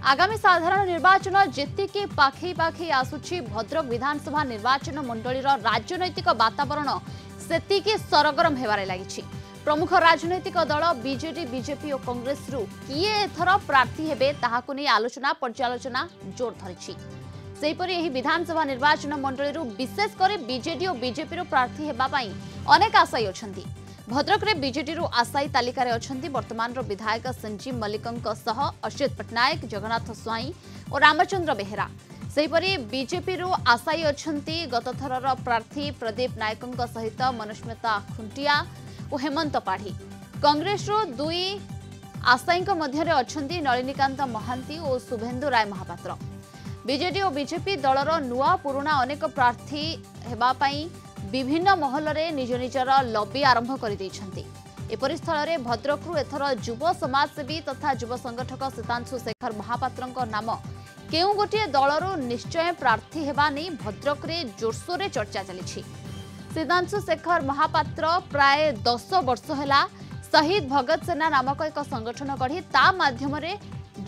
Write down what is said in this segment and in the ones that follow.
आगामी साधारण निर्वाचन जेतिकी पाखई पाखई आसुछि भद्रक विधानसभा निर्वाचन मंडलीर राजनैतिक वातावरण सेतिकी सरगरम हेबारे लागिछि। प्रमुख राजनैतिक दल बीजेडी बीजेपी और कांग्रेस रु किए एथर प्रार्थी हेबे ताहाकु नै आलोचना पर्यालोचना जोर धरिछि। सेहिपरि एही विधानसभा निर्वाचन मंडली विशेष कर बीजेडी और बीजेपी रो प्रार्थी हेबा पई अनेक आशायी अछंती। भद्रक रे बीजेडी रु आशायी तालिका रे अछंती वर्तमान रो विधायक संजीव मल्लिकंक सह अश्वित पटनायक जगन्नाथ स्वाई और रामचंद्र बेहेरा। सेहिपरि बीजेपी रु आशायी अछंती गत थरर प्रार्थी प्रदीप नायकंक सहित मनस्मिता खुंटिया और हेमंत पाढ़ी। कांग्रेस रु दुई आशायींक मध्य रे अछंती नलिनीकांत महांती और शुभेन्दु राय महापात्र। बीजेडी और बीजेपी दलर नुआ पुराणा अनेक प्रार्थी हेबा पई विभिन्न महल रे निज निजर लॉबी आरंभ कर दैछंती। एपरि स्थल रे भद्रक रु एथर युव समाजसेवी तथा युव संगठक सितांशु शेखर महापात्रंक नाम केउ गोटे दलर निश्चय प्रार्थी हेबा नै भद्रक रे जोरसोर रे चर्चा चलिछि। सितांशु शेखर महापात्र प्राय 10 वर्ष हेला शहीद भगत सेना नामक एक संगठन गढ़ी ता माध्यम रे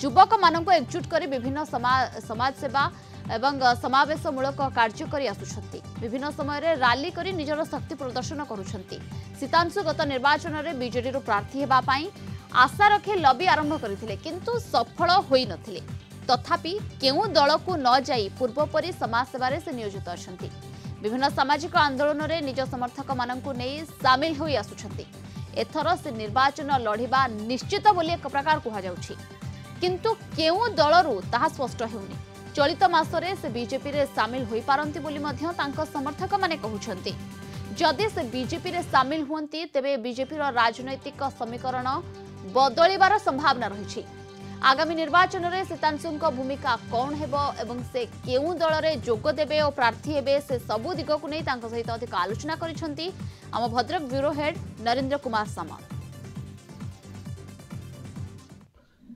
युवक मानक एकजुट कर विभिन्न समाज सेवा एवं समावेशमूलक कार्य करि आसुछंती। विभिन्न समय रे रैली करी निजर शक्ति प्रदर्शन करुछंती। सितांशु गत निर्वाचन रे बीजेडी रो प्रार्थी हेबा पई आशा रखी लॉबी आरंभ करथिले किंतु सफल होई नथिले। तथापि केउ दल को न जाई पूर्व परि समाज सेवा रे से नियोजित अछंती। विभिन्न सामाजिक आंदोलन रे निज समर्थक मानकु नै शामिल होई आसुछंती। एथर से निर्वाचन लढिबा निश्चित बोली एक प्रकार कहा जाउछि किंतु केउ दलरू ताहा स्पष्ट हेउनी। चलित मासरे से बीजेपी रे शामिल होई पारंती बोली मध्य तांको समर्थक माने कहउछंती। जदि से बीजेपी रे शामिल हुंती तेबे बीजेपी रो राजनैतिक समीकरण बदलिबार संभावना रहिछि। आगामी निर्वाचन रे सितांशुंक भूमिका कौन हेबो एवं से केउ दल रे जोग देबे और प्रार्थी हेबे से सबु दिग को नै तांको सहित अधिक आलोचना करिसंती। हम भद्रक ब्यूरो हेड नरेंद्र कुमार सामंत।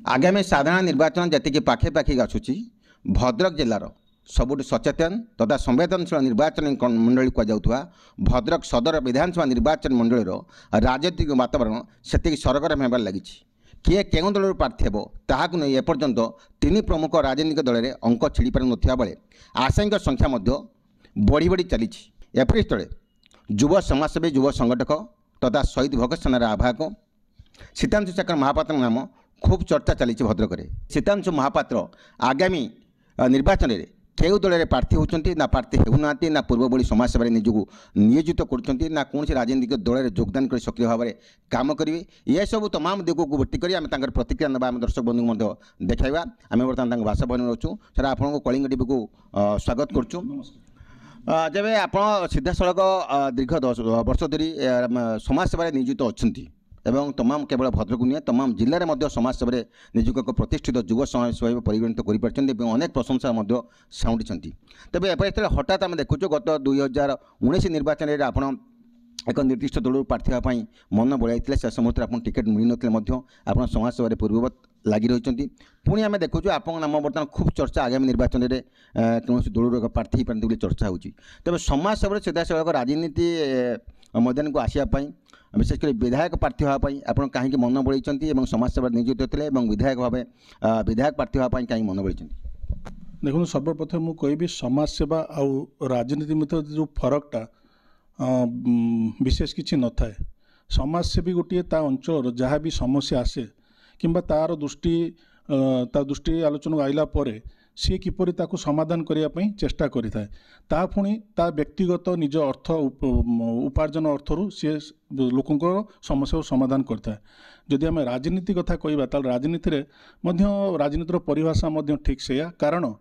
आगामी साधारण निर्वाचन जतिकी पाखे पाखे आसुची भद्रक जिलार सबुठ सचेतन तथा संवेदनशील निर्वाचन मंडली कहुवा भद्रक सदर विधानसभा निर्वाचन मंडलीर राजनीतिक वातावरण से सरगरम होबार लगी। किए केउं दल प्रार्थी हेबो ताहाकु नै एपर्यंत तीन प्रमुख राजनीतिक दल में अंक छिड़ी पार नथिबा बेले आशायींक संख्या बढ़ी बढ़ी चली। एपरि स्थले युव समाजसेवी युव संगठक तथा शहीद भगत सेनार आवाहक सितांशु शेखर महापात्र नाम खूब चर्चा चली भद्रक में। सितांशु महापात्र आगामी निर्वाचन में केउ दल में प्रार्थी होती ना प्रार्थी होना ना पूर्व भली समाजसेवा निजक नियोजित कर ना कौन राजनीतिक दल में योगदान कर सक्रिय भाव में काम करेंगे। यह सब तमाम दिग को भर्ती कर प्रतिक्रिया ना दर्शक बंधु को देखा आम बर्तमान बासभवन अच्छू सर आपको कलिंग टीवी को स्वागत करुँ। जब आप सीधा सड़क दीर्घ 10 वर्ष धरी समाजसेवा नियोजित अच्छा एवं तमाम केवल भद्रक नुहे तमाम जिले में समाजसेवा निजुक एक प्रतिष्ठित युव समाजसेवा परिगणित कर अनेक प्रशंसा साउंडी। तेज एपरी हठात आम देखु गत 2019 निर्वाचन में आप एक निर्दिष्ट दल प्रार्थी हाँपाई मन बढ़ाई से समय आप टिकेट मिल ना समाजसेवा पूर्ववत लगी रही। पुणी आम देखु आप नाम बर्तमान खूब चर्चा आगामी निर्वाचन में कौन दल प्रार्थी पारती चर्चा हो। तेज समाजसेवा सीधा सड़क राजनीति मैदान को आसापी विशेषकर विधायक प्रार्थी हाँपाई आप कहीं मन बढ़ाई समाजसेवा नियोजित होते विधायक भाव विधायक प्रार्थी हाँपाई कहीं मन बढ़ाई। देखो सर्वप्रथम मुझे कहबी समाजसेवा आउ राजनीति मध्य जो फरकटा विशेष किसी न थाए। समाजसेवी गोटे ता अंचल जहाँ भी समस्या आसे किंबा तार दृष्टि आलोचना आइला परे सी किपरि ताकू समाधान करने चेष्टा करें ता पुणी ता व्यक्तिगत निज अर्थ उपार्जन अर्थरू सी लोकों समस्या समाधान करता है। जदि आम राजनीति कथा कहवा राजनीति राजनीतिर परिभाषा ठीक से कारण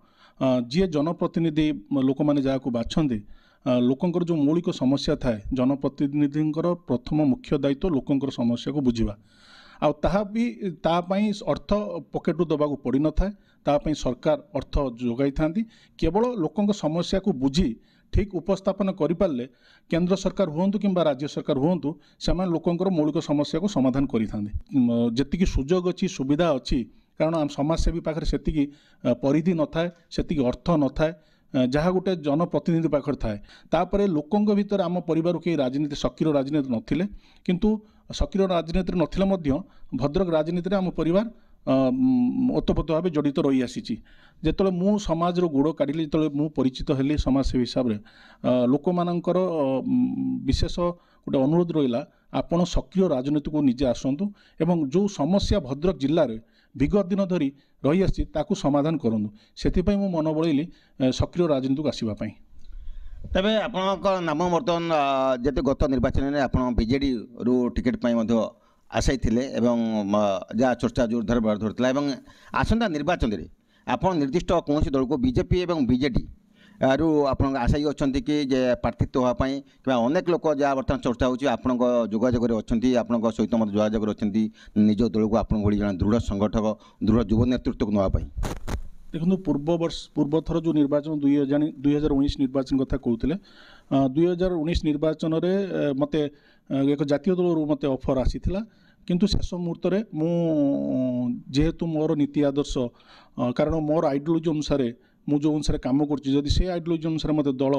जी जनप्रतिनिधि लोक मैंने जहाँ बाछंती लोकंकर जो मौलिक समस्या थाए जनप्रतिनिधि प्रथम मुख्य दायित्व लोकंकर समस्या को बुझा आ तापाई अर्थ पकेटू दबाक पड़ न था तापाई सरकार अर्थ जोगाई था केवल लोकों समस्या को बुझी ठीक उपस्थापन करें केंद्र सरकार हूँ कि राज्य सरकार हूँ से लोकंर मौलिक समस्या को समाधान करें जी सुजोग अच्छी सुविधा अच्छी कारण आम समाजसेवी पाखे से परिधि न थाए से अर्थ न थाए जहाँ गोटे जनप्रतिनिधि पाखर थाए तापर लोकों भितर आम परिवार कई राजनीति सक्रिय राजनीति नथिले किंतु सक्रिय राजनीति नथिले मध्य भद्रक राजनीति आम परिवार ଓତପ୍ରୋତ ଭାବେ ଜଡ଼ିତ ରହି ଆସିଛି। ଯେତେବେଳେ ମୁଁ ସମାଜର ଗୋଡ଼ କାଢ଼ିଲି, ଯେତେବେଳେ ମୁଁ ପରିଚିତ ହେଲି ସମାଜସେବୀ ହିସାବରେ, ଲୋକମାନଙ୍କର ବିଶେଷ ଗୋଟେ ଅନୁରୋଧ ରହିଲା, ଆପଣ ସକ୍ରିୟ ରାଜନୀତିକୁ ନିଜେ ଆସନ୍ତୁ ଏବଂ ଯେଉଁ ସମସ୍ୟା ଭଦ୍ରକ ଜିଲ୍ଲାରେ ବିଗତ ଦିନ ଧରି ରହିଆସିଛି ତାକୁ ସମାଧାନ କରନ୍ତୁ। ସେଥିପାଇଁ ମୁଁ ମନ ବଳେଇଲି ସକ୍ରିୟ ରାଜନୀତିକୁ ଆସିବା ପାଇଁ। ତେବେ ଆପଣଙ୍କ ନାମ ବର୍ତ୍ତମାନ ଯେତେ ଗତ ନିର୍ବାଚନରେ ଆପଣ ବିଜେଡ଼ିରୁ ଟିକେଟ୍ ପାଇଁ ମଧ୍ୟ ଆଶାୟୀ ଥିଲେ ଏବଂ ଯାହା ଚର୍ଚ୍ଚା ଜୋରଦାର ଧରିଥିଲା ଏବଂ ଆସନ୍ତା ନିର୍ବାଚନରେ ଆପଣ ନିର୍ଦ୍ଦିଷ୍ଟ କୌଣସି ଦଳକୁ ବିଜେପି ଏବଂ ବିଜେଡ଼ି ରୁ ଆପଣଙ୍କ ଆଶାୟୀ ଅଛନ୍ତି କି ଯେ ପ୍ରାର୍ଥିତ୍ୱ ହେବା ପାଇଁ, କିମ୍ବା ଅନେକ ଲୋକ ଯାହା ବର୍ତ୍ତମାନ ଚର୍ଚ୍ଚା ହେଉଛି ଆପଣଙ୍କ ଯୋଗାଯୋଗରେ ଅଛନ୍ତି, ଆପଣଙ୍କ ସହିତ ମଧ୍ୟ ଯୋଗାଯୋଗରେ ଅଛନ୍ତି ନିଜ ଦଳକୁ ଆପଣଙ୍କ ଭଳି ଜଣେ ଦୃଢ଼ ସଂଗଠକ, ଦୃଢ଼ ଯୁବ ନେତୃତ୍ୱକୁ ନେବା ପାଇଁ? ଦେଖନ୍ତୁ, ପୂର୍ବଥର ଯେଉଁ ନିର୍ବାଚନ 2019 ନିର୍ବାଚନ କଥା କହୁଥିଲେ, 2019 ନିର୍ବାଚନରେ ମୋତେ ଏକ ଜାତୀୟ ଦଳରୁ ମୋତେ ଅଫର୍ ଆସିଥିଲା, କିନ୍ତୁ ଶେଷ ମୁହୂର୍ତ୍ତରେ ମୁଁ ଯେହେତୁ ମୋର ନୀତି ଆଦର୍ଶ, କାରଣ ମୋର ଆଇଡ଼ିଓଲୋଜି ଅନୁସାରେ ମୁଁ ଯେଉଁ ଅନୁସାରେ କାମ କରୁଛି, ଯଦି ସେ ଆଇଡ଼ିଓଲୋଜି ଅନୁସାରେ ମୋତେ ଦଳ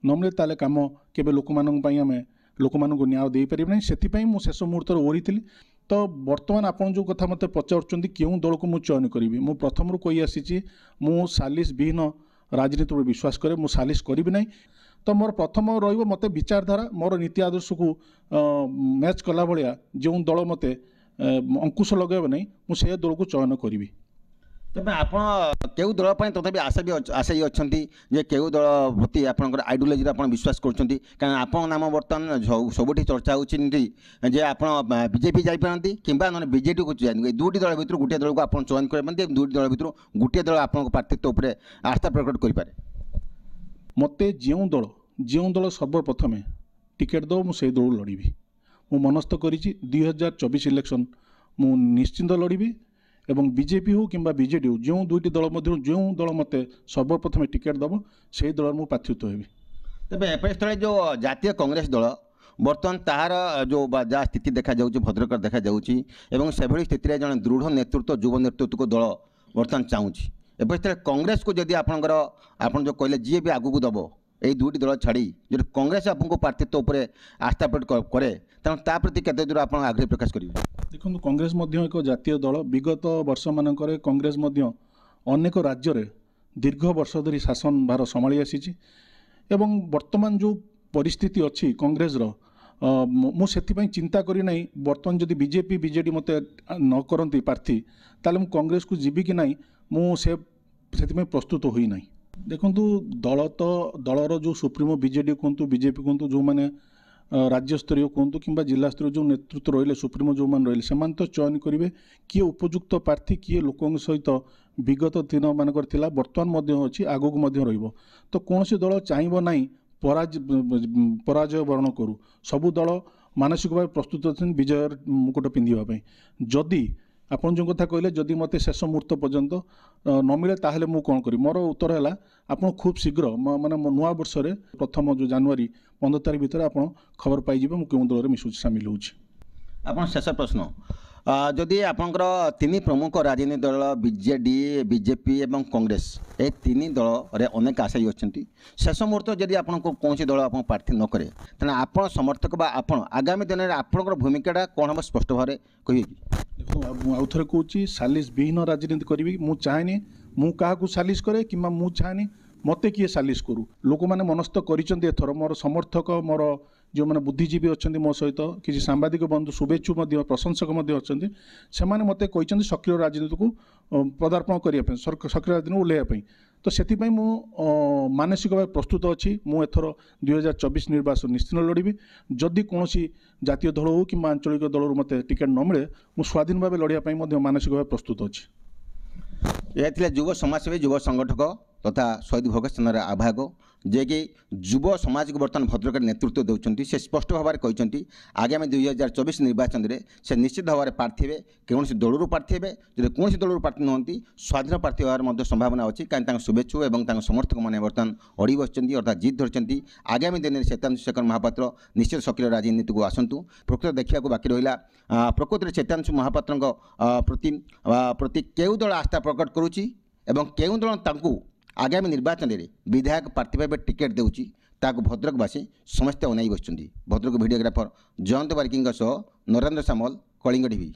ନ ମିଳେ ତାହେଲେ କାମ କେବେ ଲୋକମାନଙ୍କ ପାଇଁ ଆମେ ଲୋକମାନଙ୍କୁ ନ୍ୟାୟ ଦେଇପାରିବେ ନାହିଁ। ସେଥିପାଇଁ ମୁଁ ଶେଷ ମୁହୂର୍ତ୍ତରେ ଓହରିଥିଲି। ତ ବର୍ତ୍ତମାନ ଆପଣ ଯେଉଁ କଥା ମୋତେ ପଚାରୁଛନ୍ତି କେଉଁ ଦଳକୁ ମୁଁ ଚୟନ କରିବି, ମୁଁ ପ୍ରଥମରୁ କହି ଆସିଛି ମୁଁ ସାଲିସ ବିହୀନ ରାଜନୀତି ଉପରେ ବିଶ୍ୱାସ କରେ, ମୁଁ ସାଲିସ କରିବି ନାହିଁ। ତ ମୋର ପ୍ରଥମ ରହିବ ମୋତେ ବିଚାରଧାରା, ମୋର ନୀତି ଆଦର୍ଶକୁ ମ୍ୟାଚ୍ କଲା ଭଳିଆ ଯେଉଁ ଦଳ ମୋତେ ଅଙ୍କୁଶ ଲଗାଇବ ନାହିଁ, ମୁଁ ସେ ଦଳକୁ ଚୟନ କରିବି। ତେବେ ଆପଣ କେଉଁ ଦଳ ପାଇଁ ତଥାପି ଆଶାୟୀ ଅଛନ୍ତି ଯେ କେଉଁ ଦଳ ପ୍ରତି ଆପଣଙ୍କର ଆଇଡ଼ିଓଲୋଜିରେ ଆପଣ ବିଶ୍ୱାସ କରୁଛନ୍ତି? କାରଣ ଆପଣଙ୍କ ନାମ ବର୍ତ୍ତମାନ ସବୁଠି ଚର୍ଚ୍ଚା ହେଉଛି ଯେ ଆପଣ ବିଜେପି ଯାଇପାରନ୍ତି କିମ୍ବା ନହେଲେ ବିଜେଡ଼ିକୁ ଯାଆନ୍ତି। ଏ ଦୁଇଟି ଦଳ ଭିତରୁ ଗୋଟିଏ ଦଳକୁ ଆପଣ ଚୟନ କରିପାରନ୍ତି, ଦୁଇଟି ଦଳ ଭିତରୁ ଗୋଟିଏ ଦଳ ଆପଣଙ୍କ ପ୍ରାର୍ଥିତ୍ୱ ଉପରେ ଆସ୍ଥା ପ୍ରକଟ କରିପାରେ। ମୋତେ ଯେଉଁ ଦଳ ସର୍ବପ୍ରଥମେ ଟିକେଟ୍ ଦେବ ମୁଁ ସେଇ ଦଳରୁ ଲଢ଼ିବି। ମୁଁ ମନସ୍ଥ କରିଛି 2024 ଇଲେକ୍ସନ୍ ମୁଁ ନିଶ୍ଚିନ୍ତ ଲଢ଼ିବି ଏବଂ ବିଜେପି ହେଉ କିମ୍ବା ବିଜେଡ଼ି ହେଉ, ଯେଉଁ ଦୁଇଟି ଦଳ ମଧ୍ୟରୁ ଯେଉଁ ଦଳ ମୋତେ ସର୍ବପ୍ରଥମେ ଟିକେଟ୍ ଦେବ ସେଇ ଦଳରେ ମୁଁ ପ୍ରାର୍ଥିତ୍ୱ ହେବି। ତେବେ ଏପରିସ୍ଥଳେ ଯେଉଁ ଜାତୀୟ କଂଗ୍ରେସ ଦଳ ବର୍ତ୍ତମାନ ତାହାର ଯେଉଁ ଯାହା ସ୍ଥିତି ଦେଖାଯାଉଛି ଭଦ୍ରକରେ ଦେଖାଯାଉଛି ଏବଂ ସେଭଳି ସ୍ଥିତିରେ ଜଣେ ଦୃଢ଼ ନେତୃତ୍ୱ ଯୁବ ନେତୃତ୍ୱକୁ ଦଳ ବର୍ତ୍ତମାନ ଚାହୁଁଛି। ଏପରିସ୍ଥଳେ କଂଗ୍ରେସକୁ ଯଦି ଆପଣ ଯେଉଁ କହିଲେ ଯିଏ ବି ଆଗକୁ ଦେବ এই দুইটি দল ছাড়ি যদি কংগ্রেস আপনার প্রার্থিত্ব উপরে আস্থা প্রকট করে তেমন তা প্রতি কেতে দূর আপনার আগ্রহ প্রকাশ করবে? দেখুন, কংগ্রেস এক জাতীয় দল। বিগত বর্ষ মানকরে কংগ্রেস অনেক রাজ্যের দীর্ঘ বর্ষ ধরি শাসন ভার সম্ভাড়ি আসিছি এবং বর্তমান যে পরিস্থিতি অছি কংগ্রেসর মু সেথিপাই চিন্তা করি নাই বর্তমান যদি বিজেপি বিজেডি মতে ন করন্তি প্রার্থী তাহলে মু কংগ্রেসକୁ ଯିବି କି ନାହିଁ ମୁଁ ସେଥିପାଇଁ ପ୍ରସ୍ତୁତ ହୋଇନାହିଁ। ଦେଖନ୍ତୁ, ଦଳର ଯେଉଁ ସୁପ୍ରିମୋ ବିଜେଡ଼ି କୁହନ୍ତୁ ବିଜେପି କୁହନ୍ତୁ, ଯେଉଁମାନେ ରାଜ୍ୟସ୍ତରୀୟ କୁହନ୍ତୁ କିମ୍ବା ଜିଲ୍ଲାସ୍ତରୀୟ ଯେଉଁ ନେତୃତ୍ୱ ରହିଲେ ସୁପ୍ରିମୋ ଯେଉଁମାନେ ରହିଲେ ସେମାନେ ତ ଚୟନ କରିବେ କିଏ ଉପଯୁକ୍ତ ପ୍ରାର୍ଥୀ, କିଏ ଲୋକଙ୍କ ସହିତ ବିଗତ ଦିନମାନଙ୍କର ଥିଲା, ବର୍ତ୍ତମାନ ମଧ୍ୟ ଅଛି, ଆଗକୁ ମଧ୍ୟ ରହିବ। ତ କୌଣସି ଦଳ ଚାହିଁବ ନାହିଁ ପରାଜୟ ବରଣ କରୁ। ସବୁ ଦଳ ମାନସିକ ଭାବେ ପ୍ରସ୍ତୁତ ଅଛନ୍ତି ବିଜୟର ମୁକୁଟ ପିନ୍ଧିବା ପାଇଁ। ଯଦି ଆପଣ ଯେଉଁ କଥା କହିଲେ ଯଦି ମୋତେ ଶେଷ ମୁହୂର୍ତ୍ତ ପର୍ଯ୍ୟନ୍ତ ନ ମିଳେ ତାହେଲେ ମୁଁ କ'ଣ କରିବି, ମୋର ଉତ୍ତର ହେଲା ଆପଣ ଖୁବ୍ ଶୀଘ୍ର ମାନେ ନୂଆ ବର୍ଷରେ ପ୍ରଥମ ଯେଉଁ ଜାନୁଆରୀ 15 ତାରିଖ ଭିତରେ ଆପଣ ଖବର ପାଇଯିବେ ମୁଁ କେଉଁ ଦଳରେ ସାମିଲ ହେଉଛି। ଆପଣ ଶେଷ ପ୍ରଶ୍ନ, ଯଦି ଆପଣଙ୍କର ତିନି ପ୍ରମୁଖ ରାଜନୈତିକ ଦଳ ବିଜେଡ଼ି ବିଜେପି ଏବଂ କଂଗ୍ରେସ ଏ ତିନି ଦଳରେ ଅନେକ ଆଶାୟୀ ଅଛନ୍ତି, ଶେଷ ମୁହୂର୍ତ୍ତ ଯଦି ଆପଣଙ୍କୁ କୌଣସି ଦଳ ଆପଣ ପ୍ରାର୍ଥୀ ନ କରେ ତେଣୁ ଆପଣ ସମର୍ଥକ ବା ଆପଣ ଆଗାମୀ ଦିନରେ ଆପଣଙ୍କର ଭୂମିକାଟା କ'ଣ ହେବ ସ୍ପଷ୍ଟ ଭାବରେ କହିବେ କି? ଦେଖନ୍ତୁ, ମୁଁ ଆଉ ଥରେ କହୁଛି ସାଲିସ ବିହୀନ ରାଜନୀତି କରିବି। ମୁଁ ଚାହେଁନି ମୁଁ କାହାକୁ ସାଲିସ କରେ କିମ୍ବା ମୁଁ ଚାହେଁନି ମୋତେ କିଏ ସାଲିସ କରୁ। ଲୋକମାନେ ମନସ୍ଥ କରିଛନ୍ତି ଏଥର ମୋର ସମର୍ଥକ, ମୋର ଯେଉଁମାନେ ବୁଦ୍ଧିଜୀବୀ ଅଛନ୍ତି ମୋ ସହିତ, କିଛି ସାମ୍ବାଦିକ ବନ୍ଧୁ, ଶୁଭେଚ୍ଛୁ ମଧ୍ୟ, ପ୍ରଶଂସକ ମଧ୍ୟ ଅଛନ୍ତି, ସେମାନେ ମୋତେ କହିଛନ୍ତି ସକ୍ରିୟ ରାଜନୀତିକୁ ପଦାର୍ପଣ କରିବା ପାଇଁ, ସକ୍ରିୟ ରାଜନୀତିକୁ ଓହ୍ଲାଇବା ପାଇଁ। ତ ସେଥିପାଇଁ ମୁଁ ମାନସିକ ଭାବେ ପ୍ରସ୍ତୁତ ଅଛି। ମୁଁ ଏଥର 2024 ନିର୍ବାଚନ ନିଶ୍ଚିତ ଲଢ଼ିବି। ଯଦି କୌଣସି ଜାତୀୟ ଦଳ ହେଉ କିମ୍ବା ଆଞ୍ଚଳିକ ଦଳରୁ ମୋତେ ଟିକେଟ୍ ନ ମିଳେ ମୁଁ ସ୍ୱାଧୀନ ଭାବେ ଲଢ଼ିବା ପାଇଁ ମଧ୍ୟ ମାନସିକ ଭାବେ ପ୍ରସ୍ତୁତ ଅଛି। ଏହା ଥିଲେ ଯୁବ ସମାଜସେବୀ ଯୁବ ସଂଗଠକ ତଥା ଶହୀଦ ଭଗତ ସିଂହର ଆବାହକ ଯିଏକି ଯୁବ ସମାଜକୁ ବର୍ତ୍ତମାନ ଭଦ୍ରକରେ ନେତୃତ୍ୱ ଦେଉଛନ୍ତି। ସେ ସ୍ପଷ୍ଟ ଭାବରେ କହିଛନ୍ତି ଆଗାମୀ 2024 ନିର୍ବାଚନରେ ସେ ନିଶ୍ଚିତ ଭାବରେ ପ୍ରାର୍ଥୀ ହେବେ, କୌଣସି ଦଳରୁ ପ୍ରାର୍ଥୀ ହେବେ। ଯଦି କୌଣସି ଦଳରୁ ପ୍ରାର୍ଥୀ ନୁହନ୍ତି ସ୍ୱାଧୀନ ପ୍ରାର୍ଥୀ ହେବାର ମଧ୍ୟ ସମ୍ଭାବନା ଅଛି, କାରଣ ତାଙ୍କ ଶୁଭେଚ୍ଛୁ ଏବଂ ତାଙ୍କ ସମର୍ଥକମାନେ ବର୍ତ୍ତମାନ ଅଡ଼ି ବସିଛନ୍ତି ଅର୍ଥାତ୍ ଜିଦ୍ ଧରିଛନ୍ତି। ଆଗାମୀ ଦିନରେ ଚେତାଂଶୁ ଶେଖର ମହାପାତ୍ର ନିଶ୍ଚିତ ସକ୍ରିୟ ରାଜନୀତିକୁ ଆସନ୍ତୁ। ପ୍ରକୃତ ଦେଖିବାକୁ ବାକି ରହିଲା ପ୍ରକୃତରେ ଚେତାଂଶୁ ମହାପାତ୍ରଙ୍କ ପ୍ରତି କେଉଁ ଦଳ ଆସ୍ଥା ପ୍ରକଟ କରୁଛି ଏବଂ କେଉଁ ଦଳ ତାଙ୍କୁ ଆଗାମୀ ନିର୍ବାଚନରେ ବିଧାୟକ ପ୍ରାର୍ଥୀ ଭାବେ ଟିକେଟ୍ ଦେଉଛି ତାକୁ ଭଦ୍ରକବାସୀ ସମସ୍ତେ ଅନାଇ ବସିଛନ୍ତି। ଭଦ୍ରକ ଭିଡ଼ିଓଗ୍ରାଫର ଜୟନ୍ତ ବାରିକଙ୍କ ସହ ନରେନ୍ଦ୍ର ସାମଲ, କଳିଙ୍ଗ ଟିଭି।